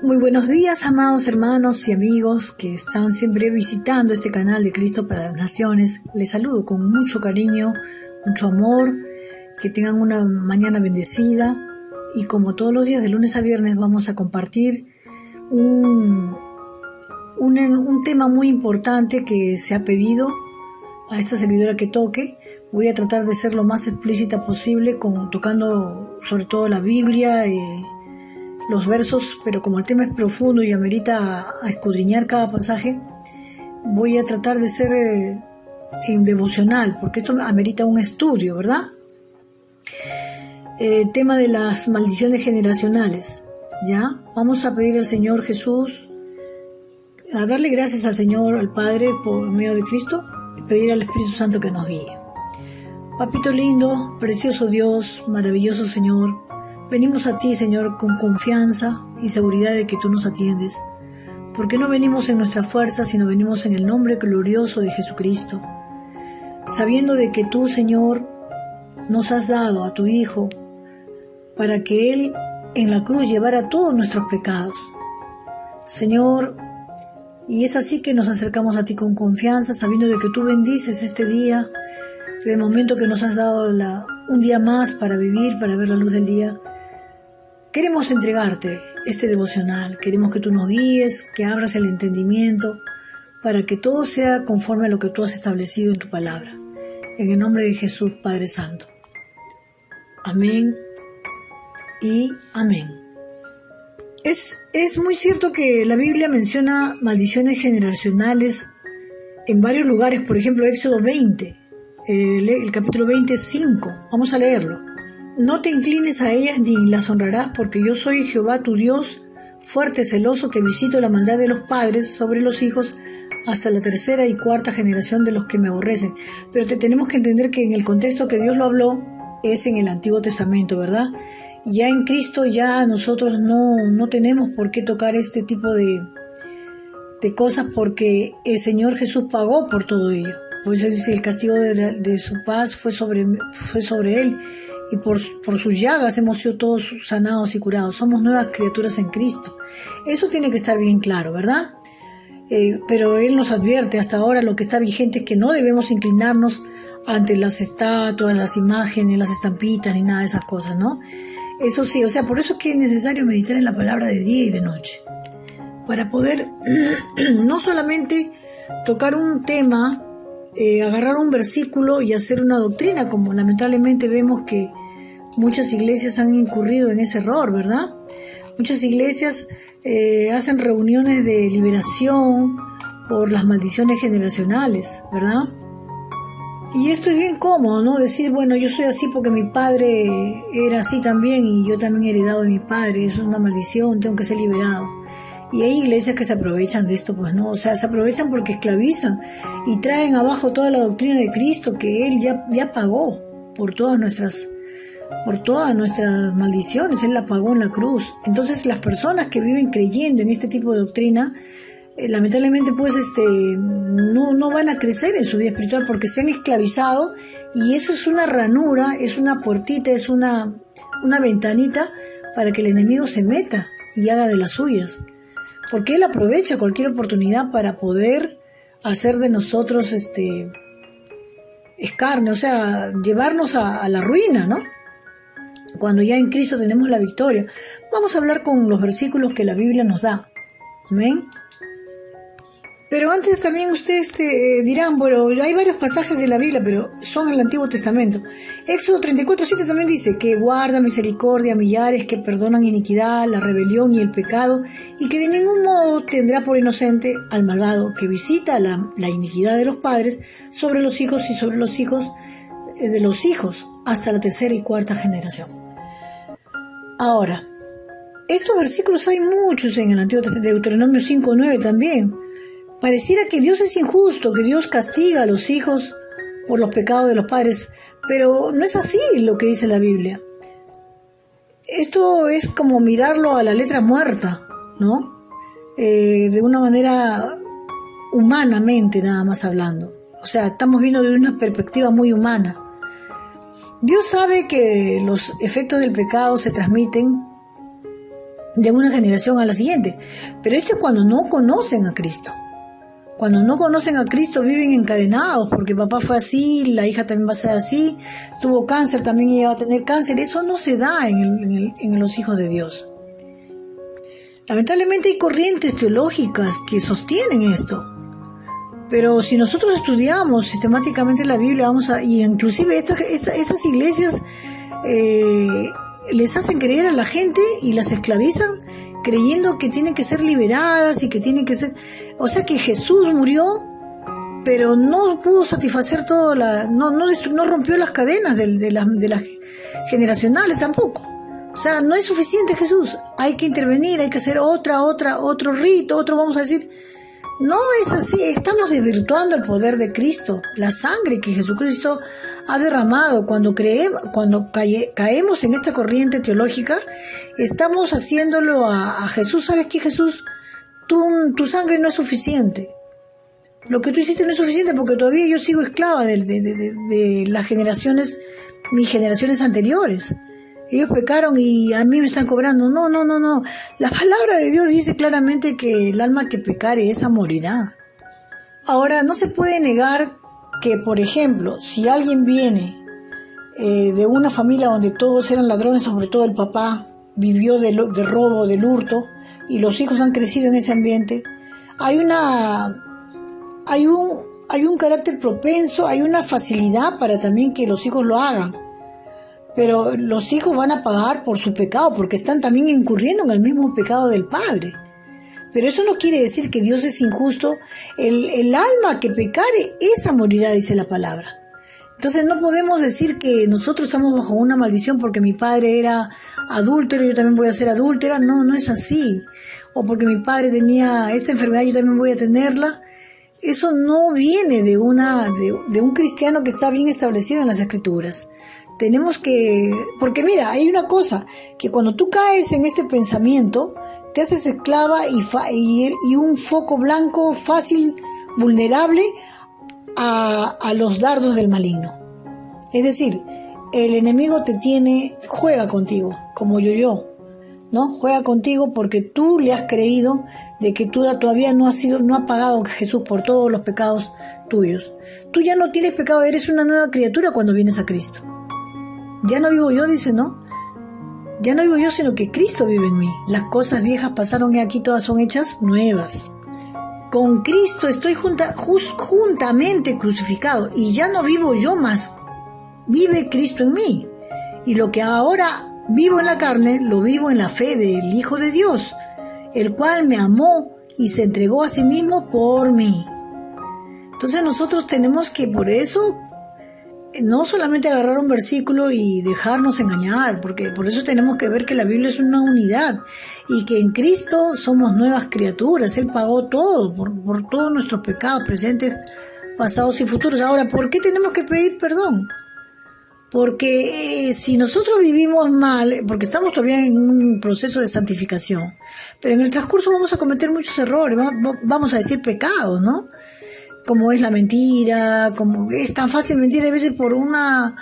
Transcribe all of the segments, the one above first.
Muy buenos días, amados hermanos y amigos que están siempre visitando este canal de Cristo para las Naciones. Les saludo con mucho cariño, mucho amor, que tengan una mañana bendecida y como todos los días de lunes a viernes vamos a compartir un tema muy importante que se ha pedido a esta servidora que toque. Voy a tratar de ser lo más explícita posible, tocando sobre todo la Biblia, los versos, pero como el tema es profundo y amerita a escudriñar cada pasaje, voy a tratar de ser devocional, porque esto amerita un estudio, ¿verdad? Tema de las maldiciones generacionales, ¿ya? Vamos a pedir al Señor Jesús, a darle gracias al Señor, al Padre, por medio de Cristo, y pedir al Espíritu Santo que nos guíe. Papito lindo, precioso Dios, maravilloso Señor, venimos a ti, Señor, con confianza y seguridad de que tú nos atiendes, porque no venimos en nuestra fuerza, sino venimos en el nombre glorioso de Jesucristo, sabiendo de que tú, Señor, nos has dado a tu Hijo para que Él en la cruz llevara todos nuestros pecados. Señor, y es así que nos acercamos a ti con confianza, sabiendo de que tú bendices este día, el momento que nos has dado un día más para vivir, para ver la luz del día. Queremos entregarte este devocional, queremos que tú nos guíes, que abras el entendimiento, para que todo sea conforme a lo que tú has establecido en tu palabra. En el nombre de Jesús, Padre Santo. Amén y amén. Es muy cierto que la Biblia menciona maldiciones generacionales en varios lugares, por ejemplo, Éxodo 20, el capítulo 25. Vamos a leerlo. No te inclines a ellas ni las honrarás, porque yo soy Jehová tu Dios, fuerte, celoso, que visito la maldad de los padres sobre los hijos hasta la tercera y cuarta generación de los que me aborrecen. Pero tenemos que entender que en el contexto que Dios lo habló es en el Antiguo Testamento, ¿verdad? Ya en Cristo ya nosotros no tenemos por qué tocar este tipo de cosas, porque el Señor Jesús pagó por todo ello. Por eso dice, el castigo de su paz fue sobre Él, y por sus llagas hemos sido todos sanados y curados. Somos nuevas criaturas en Cristo. Eso tiene que estar bien claro, ¿verdad? Pero Él nos advierte, hasta ahora lo que está vigente es que no debemos inclinarnos ante las estatuas, las imágenes, las estampitas, ni nada de esas cosas, ¿no? Eso sí, o sea, por eso es que es necesario meditar en la palabra de día y de noche, para poder no solamente tocar un tema, agarrar un versículo y hacer una doctrina, como lamentablemente vemos que muchas iglesias han incurrido en ese error, ¿verdad? Muchas iglesias hacen reuniones de liberación por las maldiciones generacionales, ¿verdad? Y esto es bien cómodo, ¿no? Decir, bueno, yo soy así porque mi padre era así también y yo también he heredado de mi padre, eso es una maldición, tengo que ser liberado. Y hay iglesias que se aprovechan de esto, pues no, o sea, se aprovechan porque esclavizan y traen abajo toda la doctrina de Cristo, que Él ya pagó por todas nuestras maldiciones. Él la pagó en la cruz. Entonces las personas que viven creyendo en este tipo de doctrina, lamentablemente pues no van a crecer en su vida espiritual, porque se han esclavizado, y eso es una ranura, es una puertita, es una ventanita para que el enemigo se meta y haga de las suyas, porque él aprovecha cualquier oportunidad para poder hacer de nosotros escarnio, o sea, llevarnos a la ruina, ¿no? Cuando ya en Cristo tenemos la victoria. Vamos a hablar con los versículos que la Biblia nos da. Amén. Pero antes también ustedes dirán, bueno, hay varios pasajes de la Biblia, pero son el Antiguo Testamento. Éxodo 34:7 también dice que guarda misericordia a millares, que perdonan iniquidad, la rebelión y el pecado, y que de ningún modo tendrá por inocente al malvado, que visita la iniquidad de los padres sobre los hijos y sobre los hijos de los hijos, hasta la tercera y cuarta generación. Ahora, estos versículos hay muchos en el Antiguo Testamento, Deuteronomio 5:9 también. Pareciera que Dios es injusto, que Dios castiga a los hijos por los pecados de los padres, pero no es así lo que dice la Biblia. Esto es como mirarlo a la letra muerta, ¿no? De una manera humanamente nada más hablando. O sea, estamos viendo de una perspectiva muy humana. Dios sabe que los efectos del pecado se transmiten de una generación a la siguiente. Pero esto es cuando no conocen a Cristo. Cuando no conocen a Cristo viven encadenados, porque papá fue así, la hija también va a ser así, tuvo cáncer, también ella va a tener cáncer. Eso no se da en los hijos de Dios. Lamentablemente hay corrientes teológicas que sostienen esto. Pero si nosotros estudiamos sistemáticamente la Biblia, y inclusive estas iglesias les hacen creer a la gente y las esclavizan creyendo que tienen que ser liberadas y que tienen que ser... O sea que Jesús murió, pero no pudo satisfacer no rompió las cadenas de las generacionales tampoco. O sea, no es suficiente Jesús, hay que intervenir, hay que hacer otro rito, vamos a decir... No es así, estamos desvirtuando el poder de Cristo, la sangre que Jesucristo ha derramado. Cuando caemos en esta corriente teológica, estamos haciéndolo a Jesús. ¿Sabes qué, Jesús? Tu sangre no es suficiente. Lo que tú hiciste no es suficiente porque todavía yo sigo esclava de las generaciones, mis generaciones anteriores. Ellos pecaron y a mí me están cobrando. No. La palabra de Dios dice claramente que el alma que pecare, esa morirá. Ahora, no se puede negar que, por ejemplo, si alguien viene de una familia donde todos eran ladrones, sobre todo el papá, vivió de robo, del hurto, y los hijos han crecido en ese ambiente, hay un carácter propenso, hay una facilidad para también que los hijos lo hagan. Pero los hijos van a pagar por su pecado, porque están también incurriendo en el mismo pecado del padre. Pero eso no quiere decir que Dios es injusto. El alma que pecare, esa morirá, dice la palabra. Entonces no podemos decir que nosotros estamos bajo una maldición porque mi padre era adúltero, yo también voy a ser adúltera. No es así. O porque mi padre tenía esta enfermedad, yo también voy a tenerla. Eso no viene de un cristiano que está bien establecido en las Escrituras. Tenemos que... Porque mira, hay una cosa, que cuando tú caes en este pensamiento, te haces esclava y un foco blanco fácil, vulnerable a los dardos del maligno. Es decir, el enemigo juega contigo, como yo, ¿no? Juega contigo porque tú le has creído de que tú todavía no ha pagado Jesús por todos los pecados tuyos. Tú ya no tienes pecado, eres una nueva criatura cuando vienes a Cristo. Ya no vivo yo, dice, ¿no? Ya no vivo yo, sino que Cristo vive en mí. Las cosas viejas pasaron y aquí todas son hechas nuevas. Con Cristo estoy juntamente crucificado y ya no vivo yo más. Vive Cristo en mí. Y lo que ahora vivo en la carne, lo vivo en la fe del Hijo de Dios, el cual me amó y se entregó a sí mismo por mí. Entonces nosotros tenemos que, por eso, no solamente agarrar un versículo y dejarnos engañar, porque por eso tenemos que ver que la Biblia es una unidad y que en Cristo somos nuevas criaturas. Él pagó todo por todos nuestros pecados presentes, pasados y futuros. Ahora, ¿por qué tenemos que pedir perdón? Porque si nosotros vivimos mal, porque estamos todavía en un proceso de santificación, pero en el transcurso vamos a cometer muchos errores, vamos a decir pecados, ¿no? Como es la mentira, como es tan fácil mentir a veces por una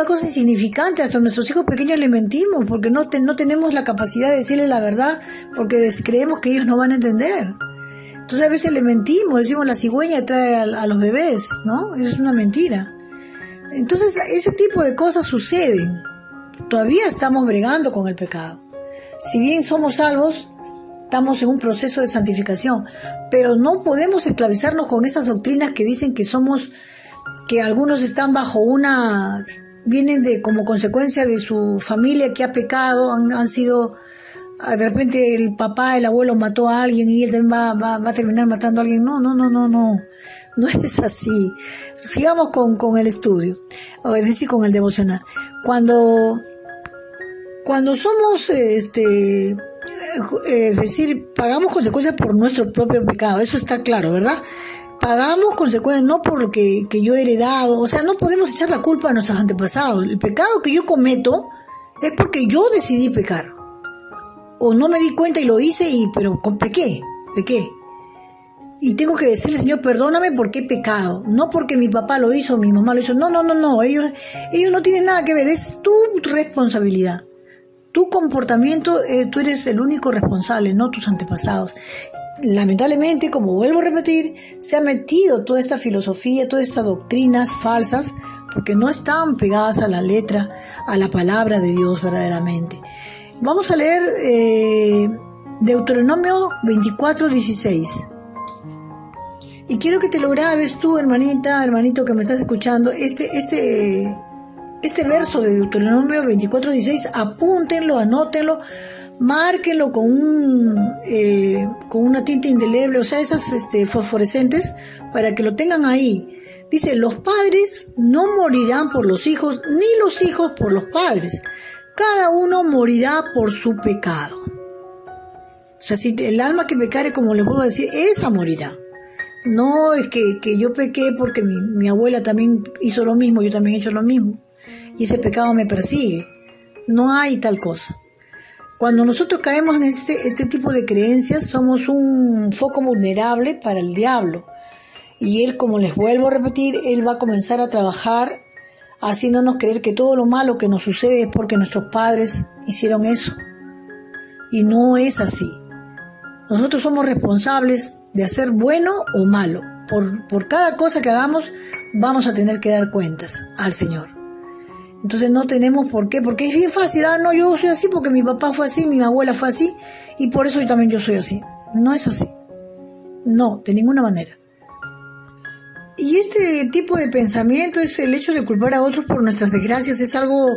cosa insignificante. Hasta a nuestros hijos pequeños les mentimos porque no tenemos la capacidad de decirles la verdad porque creemos que ellos no van a entender. Entonces a veces les mentimos, decimos la cigüeña trae a los bebés, ¿no? Eso es una mentira. Entonces ese tipo de cosas suceden. Todavía estamos bregando con el pecado. Si bien somos salvos, estamos en un proceso de santificación, pero no podemos esclavizarnos con esas doctrinas que dicen que algunos están vienen como consecuencia de su familia que ha pecado, han sido, de repente el papá, el abuelo mató a alguien y él también va a terminar matando a alguien. No es así. Sigamos con el estudio, es decir, con el devocional. Cuando somos, es decir, pagamos consecuencias por nuestro propio pecado, eso está claro, ¿verdad? Pagamos consecuencias no porque yo he heredado, o sea, no podemos echar la culpa a nuestros antepasados. El pecado que yo cometo es porque yo decidí pecar, o no me di cuenta y lo hice, pero pequé. Y tengo que decirle, Señor, perdóname porque he pecado, no porque mi papá lo hizo, mi mamá lo hizo. No, ellos no tienen nada que ver, es tu responsabilidad. tu comportamiento, tú eres el único responsable, no tus antepasados. Lamentablemente, como vuelvo a repetir, se ha metido toda esta filosofía, todas estas doctrinas falsas, porque no están pegadas a la letra, a la palabra de Dios verdaderamente. Vamos a leer Deuteronomio 24:16. Y quiero que te lo grabes tú, hermanita, hermanito que me estás escuchando, este verso de Deuteronomio 24:16, apúntenlo, anótenlo, márquenlo con una tinta indeleble, o sea, esas fosforescentes, para que lo tengan ahí. Dice, los padres no morirán por los hijos, ni los hijos por los padres. Cada uno morirá por su pecado. O sea, si el alma que pecare, como les vuelvo a decir, esa morirá. No es que yo pequé porque mi abuela también hizo lo mismo, yo también he hecho lo mismo. Y ese pecado me persigue. No hay tal cosa. Cuando nosotros caemos en este tipo de creencias, somos un foco vulnerable para el diablo. Y él, como les vuelvo a repetir, él va a comenzar a trabajar haciéndonos creer que todo lo malo que nos sucede es porque nuestros padres hicieron eso. Y no es así. Nosotros somos responsables de hacer bueno o malo. Por cada cosa que hagamos, vamos a tener que dar cuentas al Señor. Entonces no tenemos por qué, porque es bien fácil, no, yo soy así porque mi papá fue así, mi abuela fue así, y por eso también yo soy así. No es así. No, de ninguna manera. Y este tipo de pensamiento es el hecho de culpar a otros por nuestras desgracias, es algo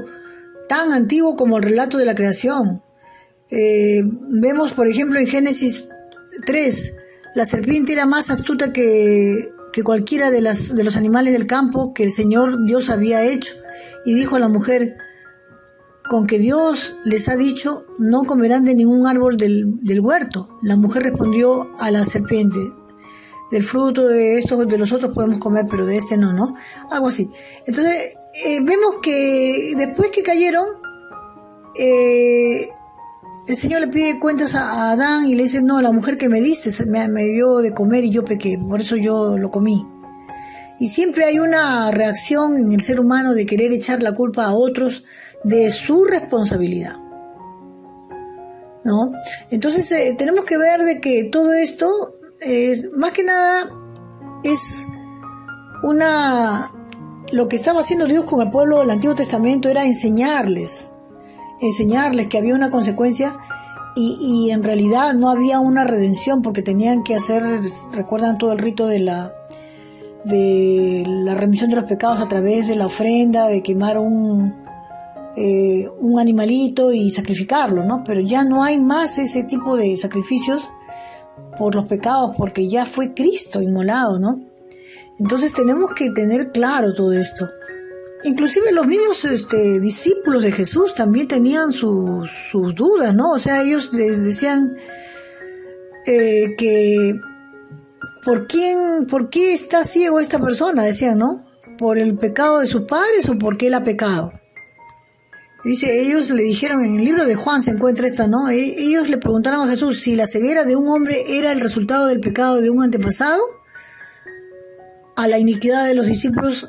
tan antiguo como el relato de la creación. Vemos, por ejemplo, en Génesis 3, la serpiente era más astuta que cualquiera de los animales del campo que el Señor Dios había hecho. Y dijo a la mujer, con que Dios les ha dicho, no comerán de ningún árbol del huerto. La mujer respondió a la serpiente, del fruto de los otros podemos comer, pero de este no, ¿no? Algo así. Entonces, vemos que después que cayeron, el Señor le pide cuentas a Adán y le dice, no, la mujer que me diste me dio de comer y yo pequé, por eso yo lo comí. Y siempre hay una reacción en el ser humano de querer echar la culpa a otros de su responsabilidad, ¿no? Entonces tenemos que ver de que todo esto, más que nada, es lo que estaba haciendo Dios con el pueblo del Antiguo Testamento era enseñarles que había una consecuencia y en realidad no había una redención porque tenían que hacer, recuerdan todo el rito de la remisión de los pecados a través de la ofrenda, de quemar un animalito y sacrificarlo, ¿no? Pero ya no hay más ese tipo de sacrificios por los pecados porque ya fue Cristo inmolado, ¿no? Entonces tenemos que tener claro todo esto. Inclusive los mismos discípulos de Jesús también tenían sus dudas, ¿no? O sea, ellos les decían que ¿por qué está ciego esta persona? Decían, ¿no? ¿Por el pecado de sus padres o porque él ha pecado? Dice, ellos le dijeron, en el libro de Juan se encuentra esto, ¿no? Ellos le preguntaron a Jesús si la ceguera de un hombre era el resultado del pecado de un antepasado, a la iniquidad de los discípulos,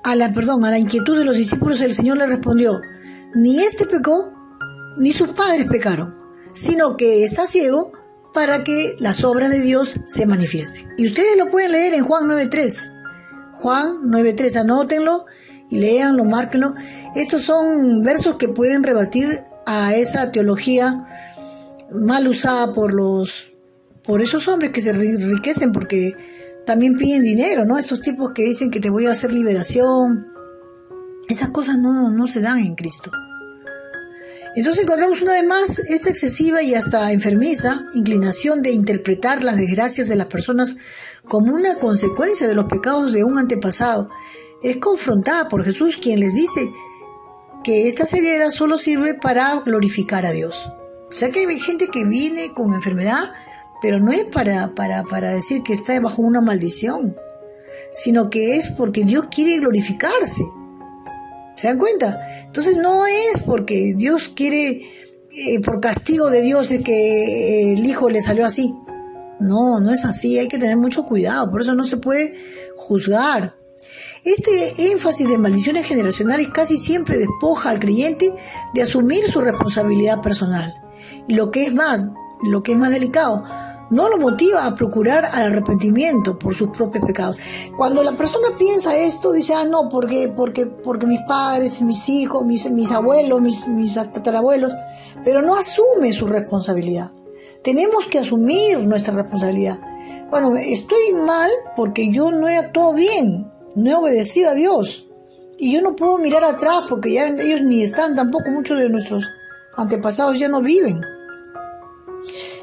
a la inquietud de los discípulos, el Señor le respondió, ni este pecó, ni sus padres pecaron, sino que está ciego para que las obras de Dios se manifiesten. Y ustedes lo pueden leer en Juan 9:3. Juan 9:3, anótenlo y léanlo, márquenlo. Estos son versos que pueden rebatir a esa teología mal usada por esos hombres que se enriquecen porque también piden dinero, ¿no? Estos tipos que dicen que te voy a hacer liberación. Esas cosas no se dan en Cristo. Entonces encontramos una vez más esta excesiva y hasta enfermiza inclinación de interpretar las desgracias de las personas como una consecuencia de los pecados de un antepasado. Es confrontada por Jesús, quien les dice que esta ceguera solo sirve para glorificar a Dios. O sea que hay gente que viene con enfermedad, pero no es para decir que está bajo una maldición, sino que es porque Dios quiere glorificarse. ¿Se dan cuenta? Entonces no es porque Dios quiere, por castigo de Dios es que el hijo le salió así. No es así, hay que tener mucho cuidado, por eso no se puede juzgar. Este énfasis de maldiciones generacionales casi siempre despoja al creyente de asumir su responsabilidad personal. Y lo que es más delicado, no lo motiva a procurar al arrepentimiento por sus propios pecados. Cuando la persona piensa esto, dice, no, porque mis padres, mis hijos, mis abuelos, mis tatarabuelos, pero no asume su responsabilidad. Tenemos que asumir nuestra responsabilidad. Bueno, estoy mal porque yo no he actuado bien, no he obedecido a Dios. Y yo no puedo mirar atrás porque ya ellos ni están, tampoco muchos de nuestros antepasados ya no viven.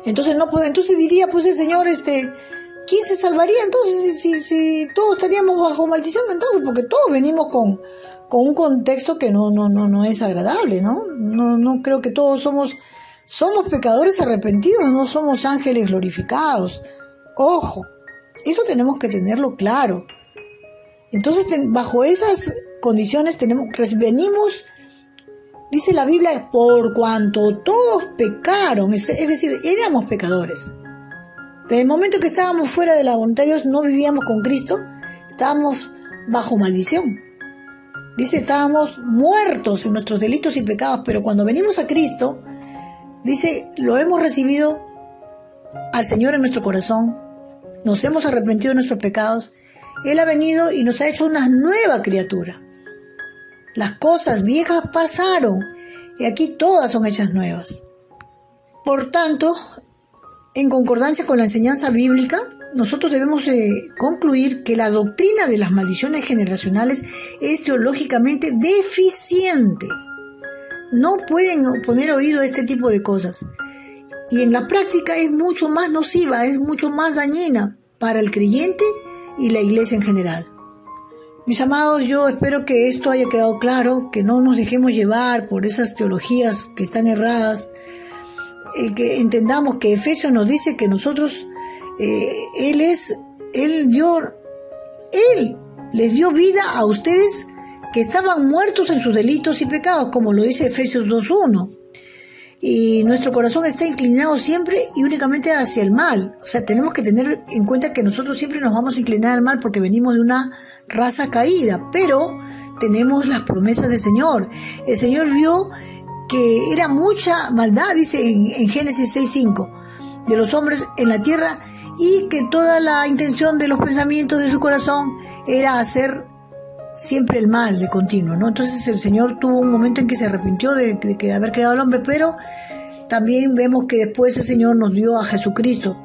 Entonces no puedo, entonces diría pues el Señor, ¿quién se salvaría entonces si todos estaríamos bajo maldición entonces? Porque todos venimos con un contexto que no es agradable, ¿no? No creo que todos somos pecadores arrepentidos, no somos ángeles glorificados. Ojo, eso tenemos que tenerlo claro. Entonces, bajo esas condiciones venimos, dice la Biblia, por cuanto todos pecaron, es decir, éramos pecadores. Desde el momento que estábamos fuera de la voluntad de Dios, no vivíamos con Cristo, estábamos bajo maldición. Dice, estábamos muertos en nuestros delitos y pecados, pero cuando venimos a Cristo, dice, lo hemos recibido al Señor en nuestro corazón, nos hemos arrepentido de nuestros pecados, Él ha venido y nos ha hecho una nueva criatura. Las cosas viejas pasaron y aquí todas son hechas nuevas. Por tanto, en concordancia con la enseñanza bíblica, nosotros debemos concluir que la doctrina de las maldiciones generacionales es teológicamente deficiente. No pueden poner oído a este tipo de cosas. Y en la práctica es mucho más nociva, es mucho más dañina para el creyente y la iglesia en general. Mis amados, yo espero que esto haya quedado claro, que no nos dejemos llevar por esas teologías que están erradas, que entendamos que Efesios nos dice que nosotros, Él les dio vida a ustedes que estaban muertos en sus delitos y pecados, como lo dice Efesios 2:1. Y nuestro corazón está inclinado siempre y únicamente hacia el mal. O sea, tenemos que tener en cuenta que nosotros siempre nos vamos a inclinar al mal porque venimos de una raza caída, pero tenemos las promesas del Señor. El Señor vio que era mucha maldad, dice en Génesis 6:5, de los hombres en la tierra, y que toda la intención de los pensamientos de su corazón era hacer siempre el mal de continuo, ¿no? Entonces el Señor tuvo un momento en que se arrepintió de haber creado al hombre, pero también vemos que después el Señor nos dio a Jesucristo.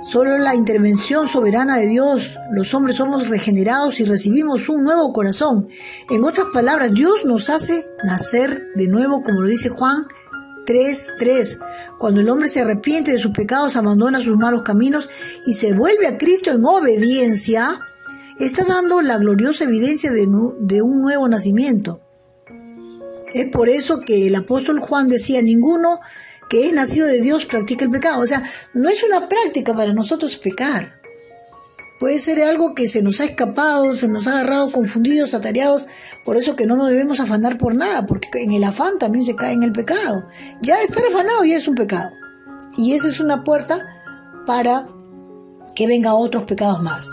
Solo la intervención soberana de Dios, los hombres somos regenerados y recibimos un nuevo corazón. En otras palabras, Dios nos hace nacer de nuevo, como lo dice Juan 3:3. Cuando el hombre se arrepiente de sus pecados, abandona sus malos caminos y se vuelve a Cristo en obediencia, está dando la gloriosa evidencia de un nuevo nacimiento. Es por eso que el apóstol Juan decía, ninguno que es nacido de Dios practica el pecado. O sea, no es una práctica para nosotros pecar. Puede ser algo que se nos ha escapado, se nos ha agarrado confundidos, atareados, por eso que no nos debemos afanar por nada, porque en el afán también se cae en el pecado. Ya estar afanado ya es un pecado. Y esa es una puerta para que vengan otros pecados más.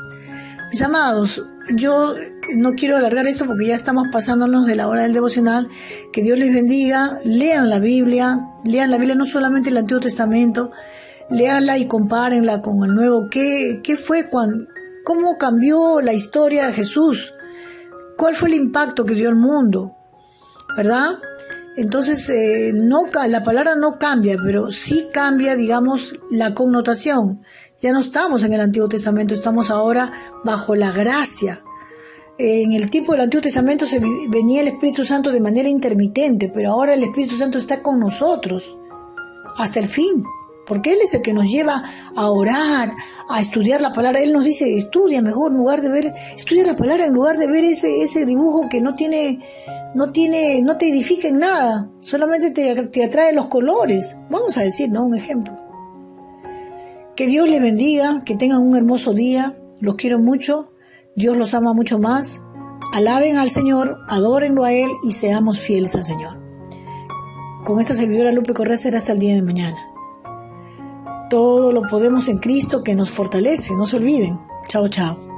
Mis amados, yo no quiero alargar esto porque ya estamos pasándonos de la hora del devocional. Que Dios les bendiga, lean la Biblia no solamente el Antiguo Testamento, léanla y compárenla con el Nuevo. ¿Qué fue cómo cambió la historia de Jesús? ¿Cuál fue el impacto que dio al mundo? ¿Verdad? Entonces, la palabra no cambia, pero sí cambia, digamos, la connotación. Ya no estamos en el Antiguo Testamento, estamos ahora bajo la gracia. En el tiempo del Antiguo Testamento venía el Espíritu Santo de manera intermitente, pero ahora el Espíritu Santo está con nosotros hasta el fin, porque Él es el que nos lleva a orar, a estudiar la palabra. Él nos dice, estudia mejor estudia la palabra en lugar de ver ese dibujo que no te edifica en nada, solamente te atrae los colores. Vamos a decir, ¿no? Un ejemplo. Que Dios les bendiga, que tengan un hermoso día, los quiero mucho, Dios los ama mucho más. Alaben al Señor, adórenlo a Él y seamos fieles al Señor. Con esta servidora Lupe Correa será hasta el día de mañana. Todo lo podemos en Cristo que nos fortalece, no se olviden. Chao, chao.